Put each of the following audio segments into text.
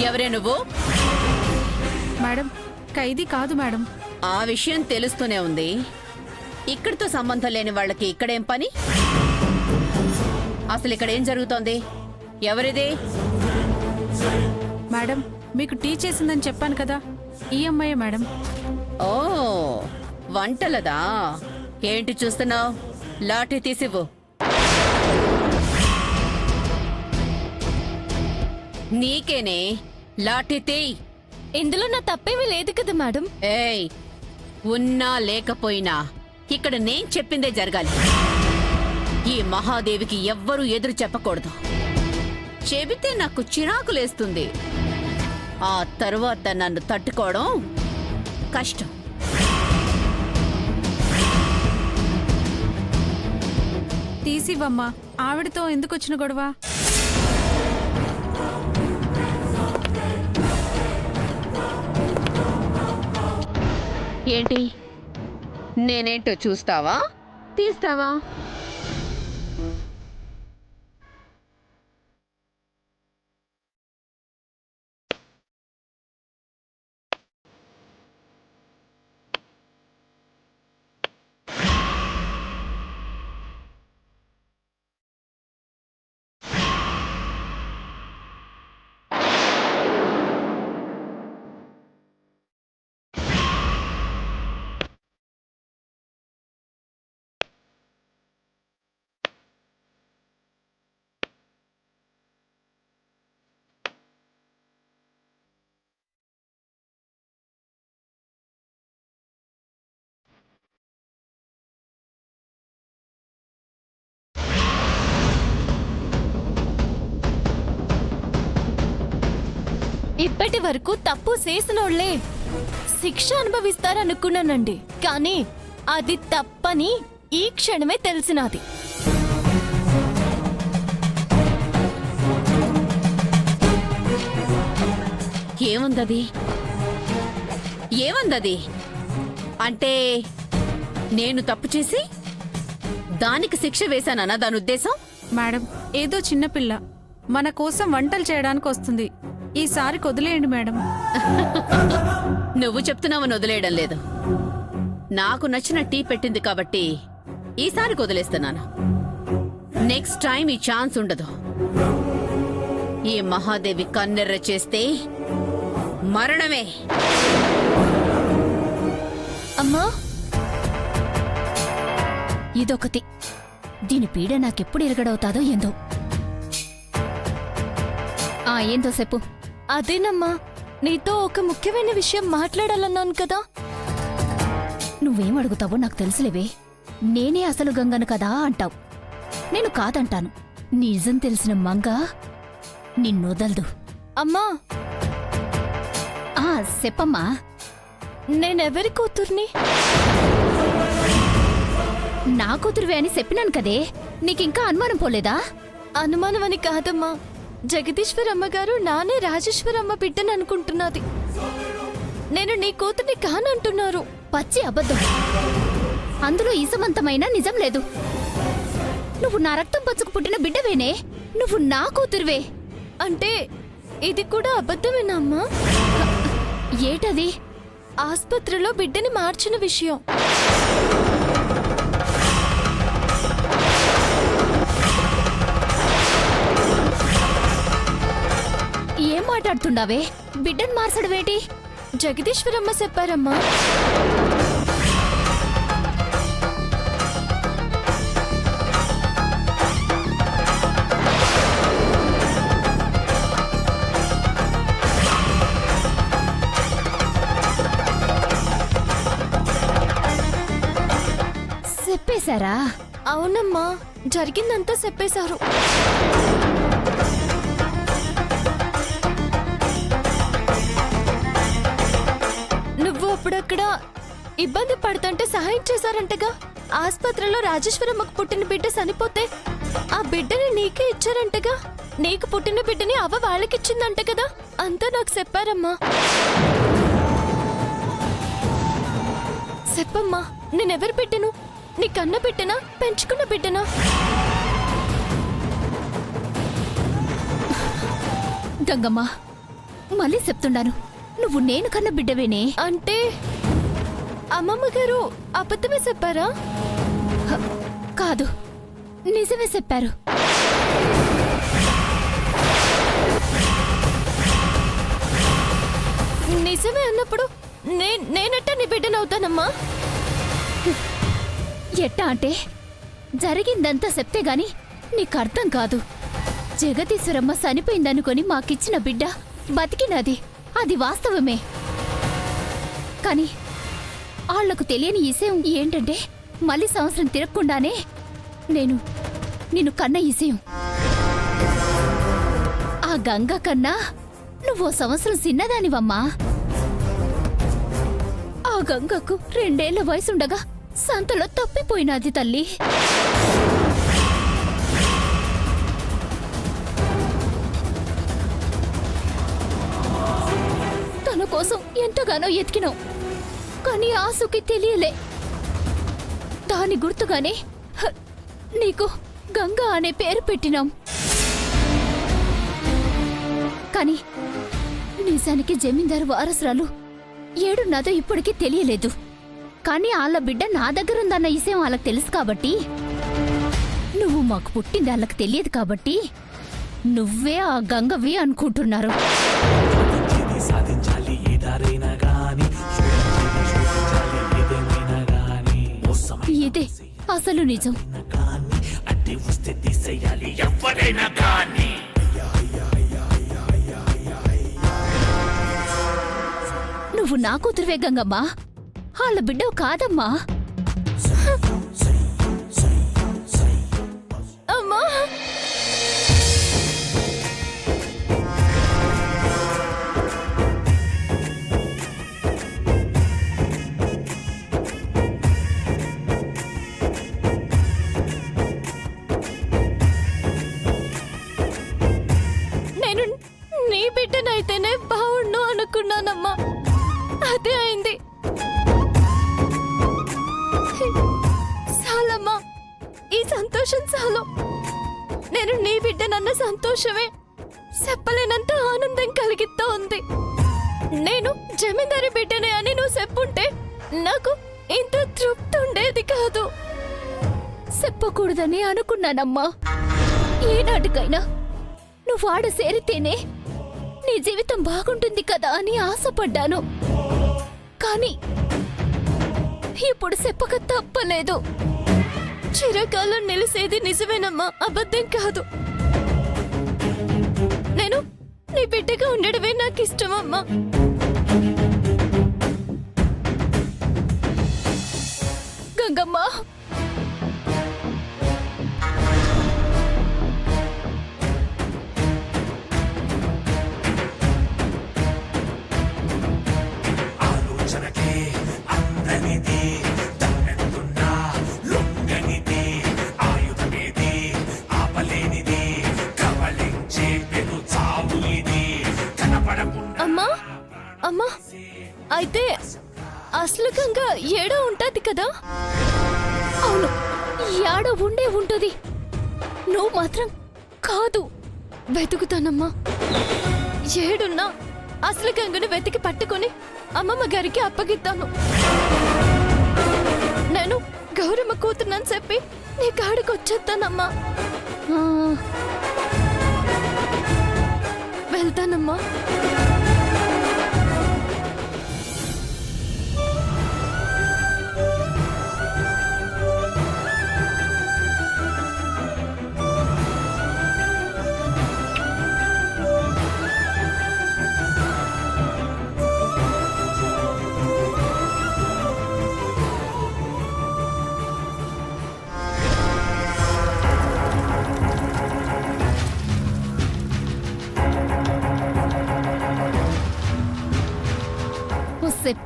ఎవరే నువ్వు? మేడం, ఖైదీ కాదు మేడం. ఆ విషయం తెలుస్తూనే ఉంది. ఇక్కడితో సంబంధం లేని వాళ్ళకి ఇక్కడేం పని? అసలు ఇక్కడేం జరుగుతోంది? ఎవరిది? మేడం, మీకు టీ చేసిందని చెప్పాను కదా, ఈ అమ్మాయే మేడం. ఓ, వంటలదా? ఏంటి చూస్తున్నావు? లాఠీ తీసివ్వు. నీకేనే, లాఠీ తీయ్. ఇందులో నా తప్పేమీ లేదు కదా మేడం. ఏయ్, ఉన్నా లేకపోయినా ఇక్కడ నేను చెప్పిందే జరగాలి. ఈ మహాదేవికి ఎవ్వరూ ఎదురు చెప్పకూడదు. చెబితే నాకు చిరాకులేస్తుంది. ఆ తరువాత నన్ను తట్టుకోవడం కష్టం. తీసివ్వమ్మా, ఆవిడతో ఎందుకు వచ్చిన గొడవ? ఏంటి, నేనేంటో చూస్తావా, తీస్తావా? ఇప్పటి వరకు తప్పు చేసినోళ్లే శిక్ష అనుభవిస్తారనుకున్నానండి, కానీ అది తప్పని ఈ క్షణమే తెలిసినది. ఏముందది? ఏముందది అంటే నేను తప్పు చేసి దానికి శిక్ష వేశానన్నా దాని ఉద్దేశం? మేడం, ఏదో చిన్నపిల్ల మన కోసం వంటలు చేయడానికి వస్తుంది. ఈసారి వదిలేయండి మేడం. నువ్వు చెప్తున్నావని వదిలేయడం లేదు. నాకు నచ్చిన టీ పెట్టింది కాబట్టి ఈసారి వదిలేస్తున్నాను. నెక్స్ట్ టైం ఈ ఛాన్స్ ఉండదు. ఈ మహాదేవి కన్నెర్ర చేస్తే మరణమే. అమ్మా, ఇదొకటి. దీని పీడ నాకెప్పుడు ఎరగడవుతాదో ఏందో. ఏందో చెప్పు. అదేనమ్మా, నీతో ఒక ముఖ్యమైన విషయం మాట్లాడాలన్నాను కదా. నువ్వేం అడుగుతావో నాకు తెలుసులేవే. నేనే అసలు గంగను కదా అంటావు. నేను కాదంటాను. నిజం తెలిసిన మంగ నిన్నొదలదు. అమ్మా. చెప్పమ్మా. నేనెవరి కూతుర్ని? నా కూతురువే అని చెప్పినాను కదే. నీకింకా అనుమానం పోలేదా? అనుమానం అని కాదమ్మా, జగదీశ్వరమ్మ గారు నానే రాజేశ్వరమ్మ బిడ్డని అనుకుంటున్నది. నేను నీ కూతుర్ని కానంటున్నారు. పచ్చి అబద్ధం. అందులో ఈసమంతమైన నిజం లేదు. నువ్వు నా రక్తం పచ్చుకు పుట్టిన బిడ్డవేనే. నువ్వు నా కూతురువే అంటే ఇది కూడా అబద్ధమేనా అమ్మా? ఏటది? ఆస్పత్రిలో బిడ్డని మార్చిన విషయం. ఏం మాట్లాడుతుండావే? బిడ్డను మార్చడమేటి? జగదీశ్వరమ్మ చెప్పారమ్మా. చెప్పేశారా? అవునమ్మా, జరిగిందంతా చెప్పేశారు. నువ్వు అప్పుడక్కడ ఇబ్బంది పడుతుంటే సహాయం చేశారంటగా. ఆస్పత్రిలో రాజేశ్వరమ్మకు పుట్టిన బిడ్డ చనిపోతే ఆ బిడ్డని నీకే ఇచ్చారంటగా. నీకు పుట్టిన బిడ్డని అవ్వ వాళ్ళకిచ్చిందంట కదా. అంతా నాకు చెప్పారమ్మా. చెప్పమ్మా, నేనెవరు బిడ్డను? నీ కన్న బిడ్డనా, పెంచుకున్న బిడ్డనా? గంగమ్మ, మళ్ళీ చెప్తున్నాను, నువ్వు నేను కన్న బిడ్డవేనే. అంటే అమ్మమ్మ గారు అబద్ధమే చెప్పారా? కాదు, నిజమే చెప్పారు. నిజమే అన్నప్పుడు నేనెట్టా నీ బిడ్డనవుతానమ్మా? ఎట్టా అంటే జరిగిందంతా చెప్తే గాని నీకు అర్థం కాదు. జగదీశ్వరమ్మ చనిపోయిందనుకొని మాకిచ్చిన బిడ్డ బతికినది, అది వాస్తవమే. కానీ వాళ్లకు తెలియని విషయం ఏంటంటే మళ్ళీ సంవత్సరం తిరగకుండానే నిన్ను కన్న విషయం. ఆ గంగ కన్నా నువ్వో సంవత్సరం చిన్నదానివమ్మా. ఆ గంగకు 2 ఏళ్ల వయసుండగా సంతలో తప్పిపోయినది తల్లి. తన కోసం ఎంతగానో ఎతికినావు, కానీ ఆసుకి తెలియలే. దాని గుర్తుగానే నీకు గంగా అనే పేరు పెట్టినాం. కానీ నిజానికి జమీందారు వారసురాలు ఏడున్నదో ఇప్పటికీ తెలియలేదు. కానీ వాళ్ళ బిడ్డ నా దగ్గర ఉందన్న విషయం వాళ్ళకి తెలుసు కాబట్టి, నువ్వు మాకు పుట్టింది వాళ్ళకి తెలియదు కాబట్టి నువ్వే ఆ గంగవి అనుకుంటున్నారు. ఇదే అసలు నిజం. నువ్వు నా కూతురువే గంగమ్మా, వాళ్ళ బిడ్డవు కాదమ్మా. అమ్మా, నేను నీ బిడ్డనైతేనే బావుండు అనుకున్నానమ్మా. అదే అయింది. చాలమ్మా, ఈ సంతోషం చాలు. నేను నీ బిడ్డనన్న సంతోషమే చెప్పలేనంత ఆనందం కలిగిస్తూ ఉంది. నేను జమీందారి బిడ్డనే అని నువ్వు చెప్పుంటే నాకు ఇంత తృప్తి ఉండేది కాదు. చెప్పకూడదని అనుకున్నానమ్మా. ఏనాటికైనా నువ్వు ఆడ సేరితేనే నీ జీవితం బాగుంటుంది కదా అని ఆశపడ్డాను. కానీ ఇప్పుడు చెప్పక తప్పలేదు. చిరకాలం నిలిసేది నిజమేనమ్మా, అబద్ధం కాదు. నేను నీ బిడ్డగా ఉండడమే నాకు ఇష్టమమ్మా. గంగమ్మ, అమ్మా అమ్మా, అయితే అసలు గంగ ఏడో ఉంటది కదా? అవును, ఏడో ఉంటది. నువ్వు మాత్రం కాదు. వెతుకుతానమ్మా. ఏడున్నా అసలు గంగను వెతికి పట్టుకొని అమ్మమ్మ గారికి అప్పగిస్తాను. నేను గౌరమ్మ కూతురునని చెప్పి నీ కాడికి వచ్చేస్తానమ్మా. వెళ్తానమ్మా.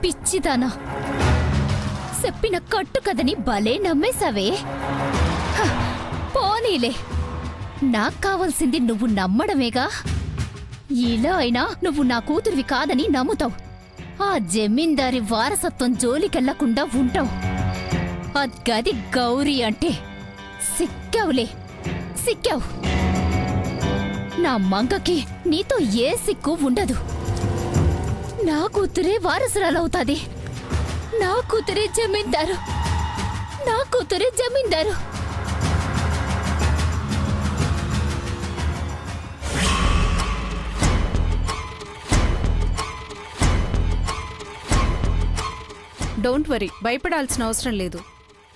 పిచ్చిదానా, చెప్పిన కట్టు కదని భలే నమ్మేశావే. పోనీలే, నాకు కావాల్సింది నువ్వు నమ్మడమేగా. ఇలా అయినా నువ్వు నా కూతురివి కాదని నమ్ముతావు. ఆ జమీందారి వారసత్వం జోలికెళ్లకుండా ఉంటావు. అద్గది గౌరీ అంటే సిక్కావులే, సిక్కావు. నా మంగకి నీతో ఏ సిక్కు ఉండదు. నా కూతురే వారసురాలవుతాది. నా కూతురే జమీందారు. నా కూతురే జమీందారు. డోంట్ వరీ, భయపడాల్సిన అవసరం లేదు.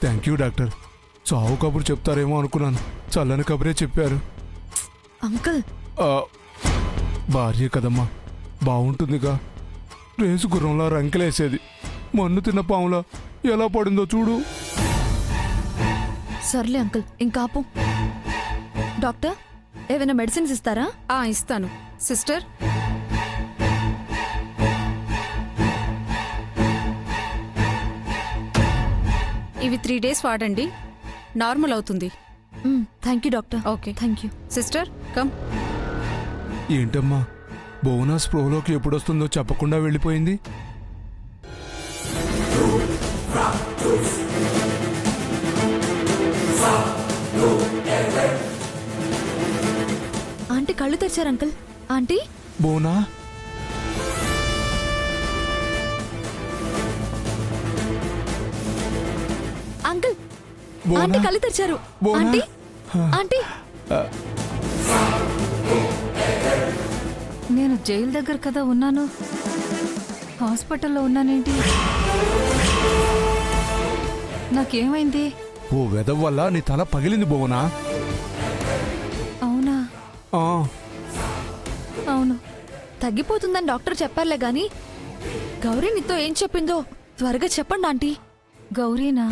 Thank you doctor. చావు కబురు చెప్తారేమో అనుకున్నాను, చల్లని కబురే చెప్పారు. అంకుల్ ఆ, భార్య కదమ్మా, బాగుంటుందిగా. రేసు గుర్రంలా రంకెలేసేది, మన్ను తిన్న పాములా ఎలా పడిందో చూడు. సర్లే అంకుల్ ఇంకాపు. డాక్టర్ ఏమైనా మెడిసిన్స్ ఇస్తారా? ఇస్తాను. సిస్టర్, ఇవి 3 days వాడండి, నార్మల్ అవుతుంది. Thank you doctor. Okay. Thank you. Sister come. ఏంటమ్మా, బోనస్ ప్రోలోకి ఎప్పుడొస్తుందో చెప్పకుండా వెళ్ళిపోయింది. ఆంటీ కళ్ళు తెరిచారు అంకుల్. ఆంటీ బోనా, అంకుల్ బోనా? ఆంటీ కళ్ళు తెరిచారు. బోనా? ఆంటీ ఆంటీ నేను జైలు దగ్గర కదా ఉన్నాను, హాస్పిటల్లో ఉన్నానేంటి? నాకేమైంది? ఓ వెదవ్ వల్ల నీ తల పగిలింది బోనా. అవునా? ఆ, అవును. తగ్గిపోతుందని డాక్టర్ చెప్పారులే గాని గౌరీ నీతో ఏం చెప్పిందో త్వరగా చెప్పండి ఆంటీ. గౌరీనా?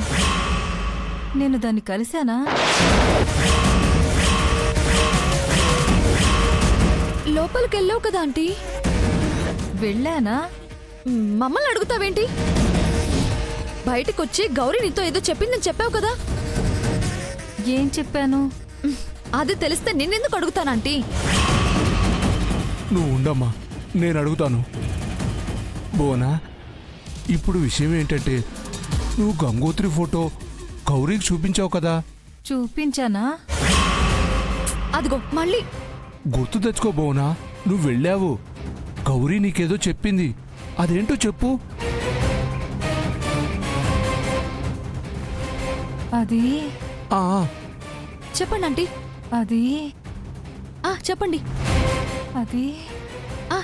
నేను దాన్ని కలిశానా? లోపలికి వెళ్ళావు కదా ఆంటీ. వెళ్ళానా? మమ్మల్ని అడుగుతావేంటి? బయటకు వచ్చి గౌరీ నీతో ఏదో చెప్పిందని చెప్పావు కదా. ఏం చెప్పాను? అది తెలిస్తే నిన్నెందుకు అడుగుతానంటీ? నువ్వు ఉండమ్మా, నేను అడుగుతాను. బోనా, ఇప్పుడు విషయం ఏంటంటే నువ్వు గంగోత్రి ఫోటో గౌరీకి చూపించావు కదా. చూపించానా? అదిగో మళ్ళీ. గుర్తు తెచ్చుకో బోనా, నువ్వు వెళ్ళావు, గౌరీ నీకేదో చెప్పింది, అదేంటో చెప్పు. అది ఆ, చెప్పండి ఆంటీ. అది చెప్పండి. అది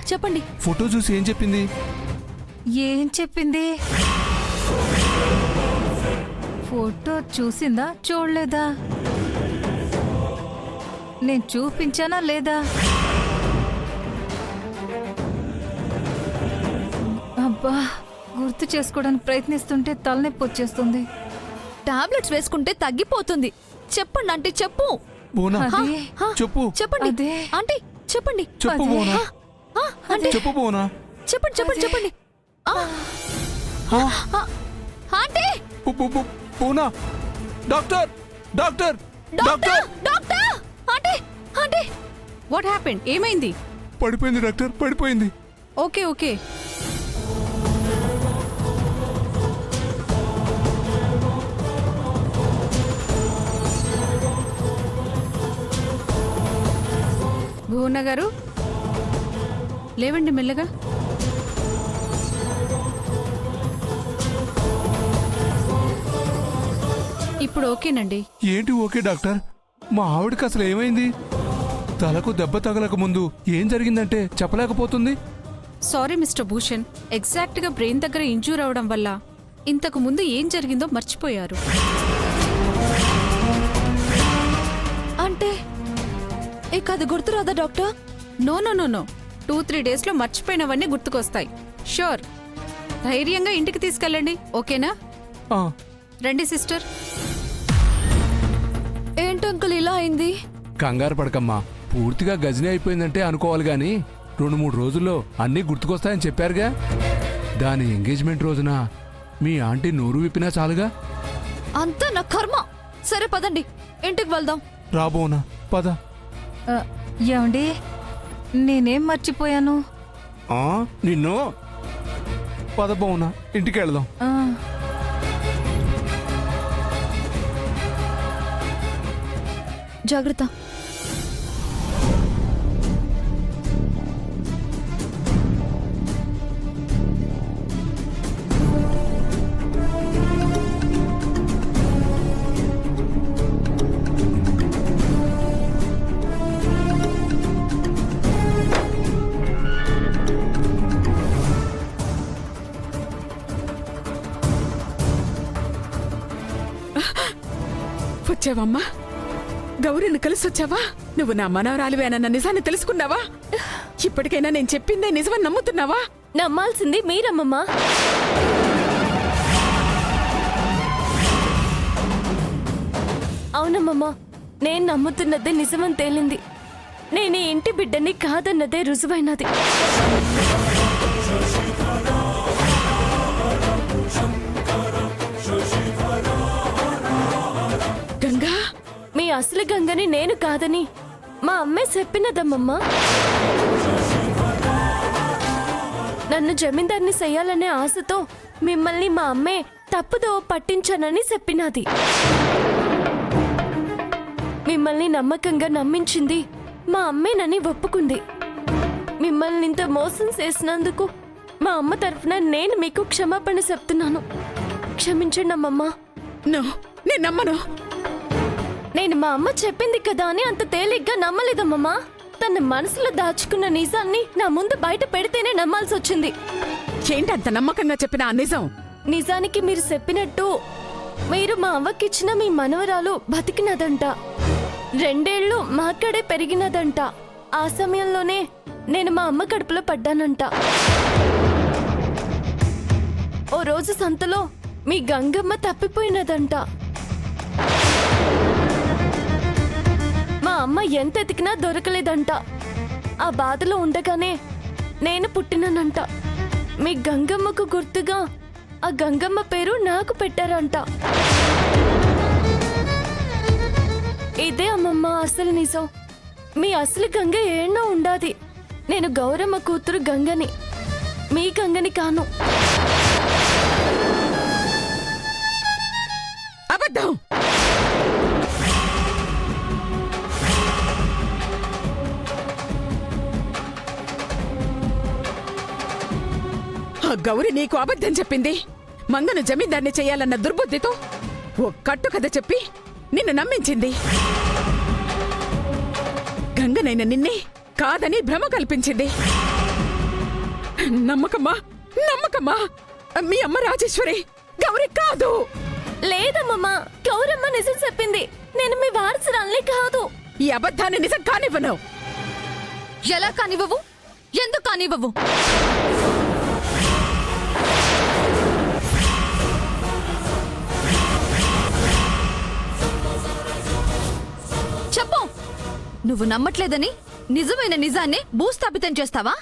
చెప్పండి. ఫోటో చూసి ఏం చెప్పింది? ఏం చెప్పింది? ఫోటో చూసిందా చూడలేదా? నేను చూపించానా లేదా? అబ్బా, గుర్తు చేసుకోవడానికి ప్రయత్నిస్తుంటే తలనొప్పి వచ్చేస్తుంది. టాబ్లెట్స్ వేసుకుంటే తగ్గిపోతుంది. చెప్పండి ఆంటీ, చెప్పు. బోనా, అది చెప్పు చెప్పండి అదే. ఆంటీ, చెప్పండి. చెప్పు బోనా, ఆంటీ చెప్పు బోనా. చెప్పండి చెప్పండి చెప్పండి. ఆంటీ బోనా, doctor doctor doctor. Doctor aunty aunty. What happened? ఏమైంది? పడిపోయింది డాక్టర్, పడిపోయింది. Okay okay. భువన గారు లేవండి మెల్లగా. ఇప్పుడు ఓకేనండి. ఏంటి ఓకే డాక్టర్? మా ఆవిడకి అసలు ఏమైంది? తలకు దెబ్బ తగలక ముందు ఏం జరిగిందంటే చెప్పలేకపోతుంది. సారీ మిస్టర్ భూషణ్, ఎగ్జాక్ట్ గా బ్రెయిన్ దగ్గర ఇంజూర్ అవడం వల్ల ఇంతకు ముందు ఏం జరిగిందో మర్చిపోయారు. అంటే ఇక అది గుర్తురాదా doctor? No no no no, 2-3 days లో మర్చిపోయినవన్నీ గుర్తుకొస్తాయి. షూర్. ధైర్యంగా ఇంటికి తీసుకెళ్ళండి, ఓకేనా? ఆ, రండి సిస్టర్. ఏంటి అంకుల్ ఇలా అయింది? కంగారు పడకమ్మా, పూర్తిగా గజనీ అయిపోయిందంటే అనుకోవాలి గాని 2-3 రోజుల్లో అన్నీ గుర్తుకొస్తాయని చెప్పారుగా. దాని ఎంగేజ్మెంట్ రోజున మీ ఆంటీ నోరు విప్పినా చాలుగా. అంతా నా కర్మ. సరే పదండి, ఇంటికి వెళ్దాం. రాబోనా, పద. ఏమండి, నేనేం మర్చిపోయాను? ఆ, నిన్ను పద బోనా, ఇంటికి వెళ్దాం. ఆ, జాగ్రత్త. వచ్చావమ్మా? గౌరీని కలిసొచ్చావా? నువ్వు నా మనవరాలివేనన్న నిజాన్ని తెలుసుకున్నావా? ఇప్పటికైనా నేను చెప్పిందే నిజమని నమ్ముతున్నావా? నమ్మాల్సింది మీరమ్మమ్మా. అవునమ్మమ్మా, నేను నమ్ముతున్నదే నిజమని తేలింది. నేను ఈ ఇంటి బిడ్డని కాదన్నదే రుజువైనది. గంగా, మీ అసలు గంగని నేను కాదని మా అమ్మే చెప్పినదమ్మమ్మా. నన్ను జమీందార్ని చెయ్యాలనే ఆశతో మిమ్మల్ని మా అమ్మే తప్పుదో పట్టించానని చెప్పినది. మిమ్మల్ని నమ్మకంగా నమ్మించింది మా అమ్మేనని ఒప్పుకుంది. మిమ్మల్ని ఇంత మోసం చేసినందుకు మా అమ్మ తరఫున నేను మీకు క్షమాపణ చెప్తున్నాను. క్షమించండి అమ్మమ్మా. నేను నమ్మను. నేను మా అమ్మ చెప్పింది కదా అని అంత తేలిగ్గా నమ్మలేదమ్మమ్మా. తన మనసులో దాచుకున్న నిజాన్ని నా ముందు బయట పెడితేనే నమ్మాల్సి వచ్చింది. ఏంటి అంత నమ్మకంగా చెప్పిన ఆ నిజం? నిజానికి మీరు చెప్పినట్టు మీరు మా అవ్వకిచ్చిన మీ మనవరాలు బతికినదంట. 2 ఏళ్ళు మాక్కడే పెరిగినదంట. ఆ సమయంలోనే నేను మా అమ్మ కడుపులో పడ్డానంట. ఓ రోజు సంతలో మీ గంగమ్మ తప్పిపోయినదంట. మా అమ్మ ఎంత ఎతికినా దొరకలేదంట. ఆ బాధలో ఉండగానే నేను పుట్టినానంట. మీ గంగమ్మకు గుర్తుగా ఆ గంగమ్మ పేరు నాకు పెట్టారంట. ఇదే అమ్మమ్మ అసలు నిజం. మీ అసలు గంగ ఏడనో ఉండాది. నేను గౌరమ్మ కూతురు గంగని, మీ గంగని కాను. అబద్ధం. ఆ గౌరి నీకు అబద్ధం చెప్పింది. మంగను జమీందార్ని చెయ్యాలన్న దుర్బుద్ధితో ఓ కట్టు కథ చెప్పి నిన్ను నమ్మించింది. గంగనైన నిన్నే కాదని భ్రమ కల్పించింది. నమ్మకమ్మా, నమ్మకమ్మా. మీ అమ్మ రాజేశ్వరి గౌరి కాదు. లేదమ్మమ్మా, గౌరమ్మ నిజం చెప్పింది. నేను మీ వారసురాల్ని కాదు. ఈ అబద్ధాన్ని నిజం కానివ్వను. ఎలా కానివ్వవు? ఎందుకు కానివ్వవు? చెప్పు. నువ్వు నమ్మట్లేదని నిజమైన నిజాన్ని భూస్థాపితం చేస్తావా?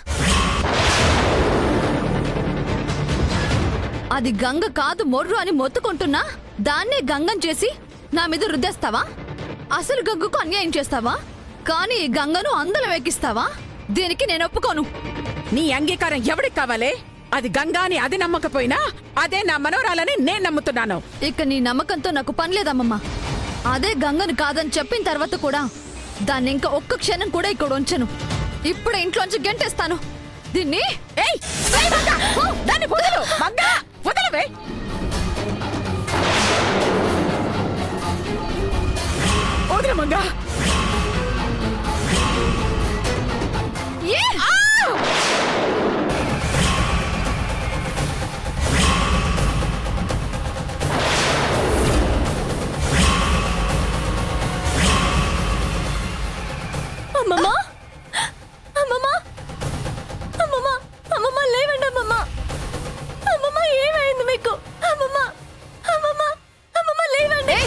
అది గంగ కాదు మొర్రు అని మొత్తుకుంటున్నా దాన్నే గంగం చేసి నా మీద రుద్దేస్తావా? అసలు గంగకు అన్యాయం చేస్తావా? కానీ ఈ గంగను అందరం ఎక్కిస్తావా? దీనికి నేను ఒప్పుకోను. నీ అంగీకారం ఎవరికి కావాలే? అది గంగా అని అది నమ్మకపోయినా అదే నా మనవరాలని నేను నమ్ముతున్నాను. ఇక నీ నమ్మకంతో నాకు పనిలేదమ్మమ్మా. అదే గంగను కాదని చెప్పిన తర్వాత కూడా దాన్ని ఇంకా ఒక్క క్షణం కూడా ఇక్కడ ఉంచను. ఇప్పుడే ఇంట్లోంచి గెంటేస్తాను దీన్ని. ఏయ్, ఏయ్ మంగా! దాన్ని వదలు! మంగా! వదలవే! వదలు మంగా! ఏ! అమ్మమ్మా, అమ్మమ్మా, అమ్మమ్మా, అమ్మమ్మా లేవండి అమ్మమ్మా. అమ్మమ్మా ఏమైంది మీకు? అమ్మమ్మా, అమ్మమ్మా, అమ్మమ్మా లేవండి.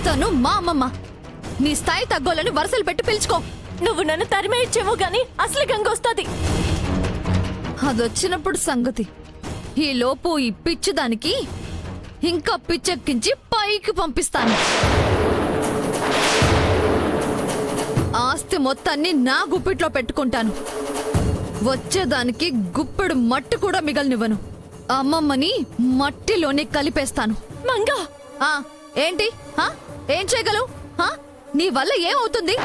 తను మా అమ్మమ్మ. నీ స్థాయి తగ్గోలని వరుసలు పెట్టి పిలుచుకో. నువ్వు నన్ను తరిమేయచ్చేమో గాని అసలు గంగ వస్తుంది. అదొచ్చినప్పుడు సంగతి. ఈ లోపు ఈ పిచ్చిదానికి ఇంకా పిచ్చెక్కించి పైకి పంపిస్తాను. ఆస్తి మొత్తాన్ని నా గుప్పిట్లో పెట్టుకుంటాను. వచ్చేదానికి గుప్పెడు మట్టి కూడా మిగలనివ్వను. అమ్మమ్మని మట్టిలోనే కలిపేస్తాను. మంగా, ఏంటి? ఏం చేయగలవు? నీ వల్ల ఏమవుతుంది?